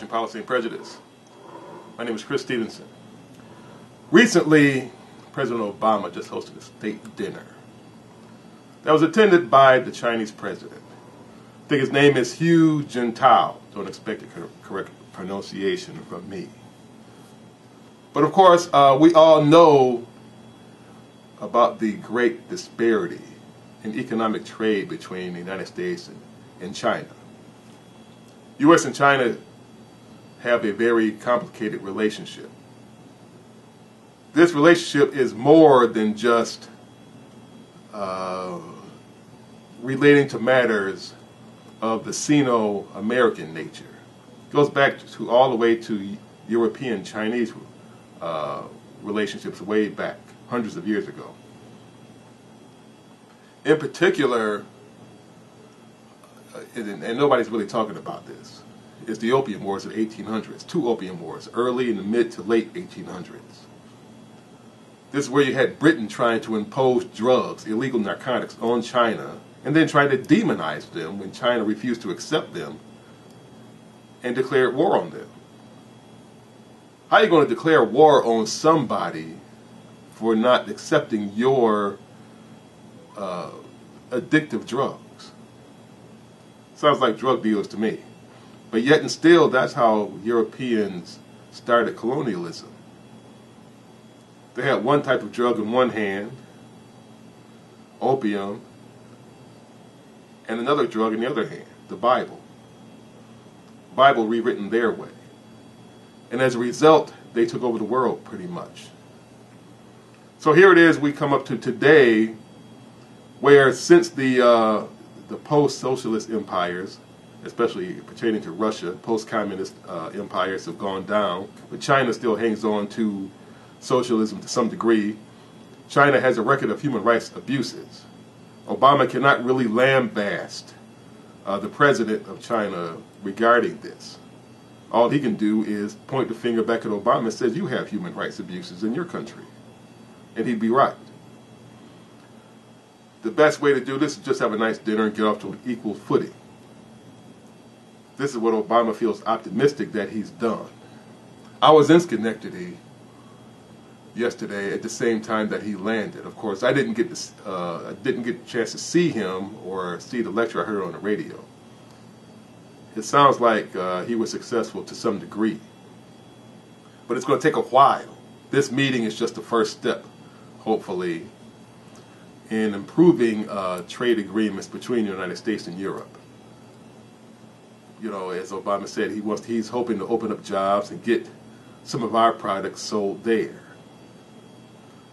Policy and Prejudice. My name is Chris Stevenson. Recently, President Obama just hosted a state dinner that was attended by the Chinese president. I think his name is Hu Jintao. Don't expect a correct pronunciation from me. But of course, we all know about the great disparity in economic trade between the United States and China. U.S. and China have a very complicated relationship. This relationship is more than just relating to matters of the Sino-American nature. It goes back to all the way to European-Chinese relationships way back, hundreds of years ago. In particular, and nobody's really talking about this, is the Opium Wars of the 1800s. Two Opium Wars, early in the mid to late 1800s. This is where you had Britain trying to impose drugs, illegal narcotics, on China, and then trying to demonize them when China refused to accept them and declared war on them. How are you going to declare war on somebody for not accepting your addictive drugs? Sounds like drug dealers to me. But yet and still, that's how Europeans started colonialism. They had one type of drug in one hand, opium, and another drug in the other hand, the Bible. Bible rewritten their way. And as a result, they took over the world pretty much. So here it is, we come up to today, where since the post-socialist empires, especially pertaining to Russia, post-communist empires have gone down, but China still hangs on to socialism to some degree. China has a record of human rights abuses. Obama cannot really lambaste the president of China regarding this. All he can do is point the finger back at Obama and says, you have human rights abuses in your country. And he'd be right. The best way to do this is just have a nice dinner and get off to an equal footing. This is what Obama feels optimistic that he's done. I was in Schenectady yesterday at the same time that he landed. Of course, I didn't get a chance to see him or see the lecture I heard on the radio. It sounds like he was successful to some degree. But it's going to take a while. This meeting is just the first step, hopefully, in improving trade agreements between the United States and Europe. You know, as Obama said, he's hoping to open up jobs and get some of our products sold there.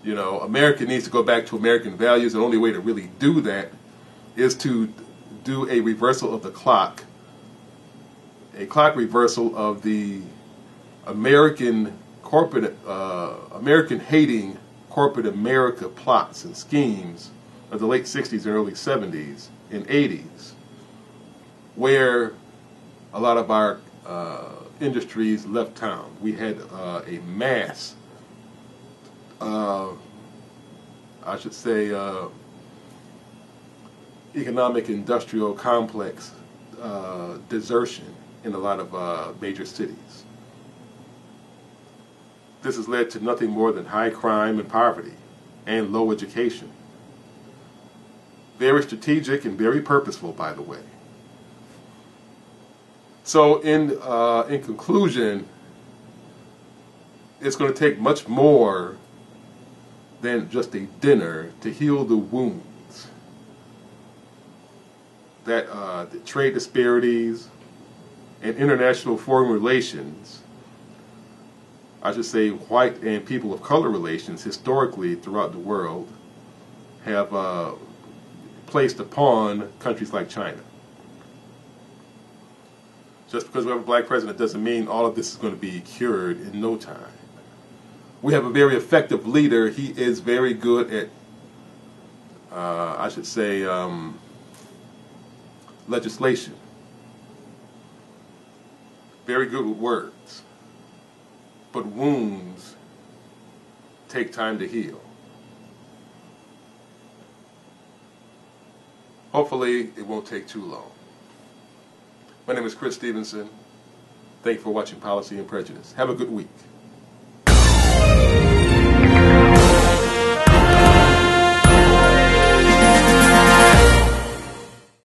You know, America needs to go back to American values. The only way to really do that is to do a reversal of the clock, a clock reversal of the American hating corporate America plots and schemes of the late 60s and early 70s and 80s, where a lot of our industries left town. We had a mass, I should say, economic industrial complex desertion in a lot of major cities. This has led to nothing more than high crime and poverty and low education. Very strategic and very purposeful, by the way. So in conclusion, it's going to take much more than just a dinner to heal the wounds that the trade disparities and international foreign relations, I should say white and people of color relations historically throughout the world, have placed upon countries like China. Just because we have a black president doesn't mean all of this is going to be cured in no time. We have a very effective leader. He is very good at, I should say, legislation. Very good with words. But wounds take time to heal. Hopefully, it won't take too long. My name is Chris Stevenson. Thank you for watching Policy and Prejudice. Have a good week.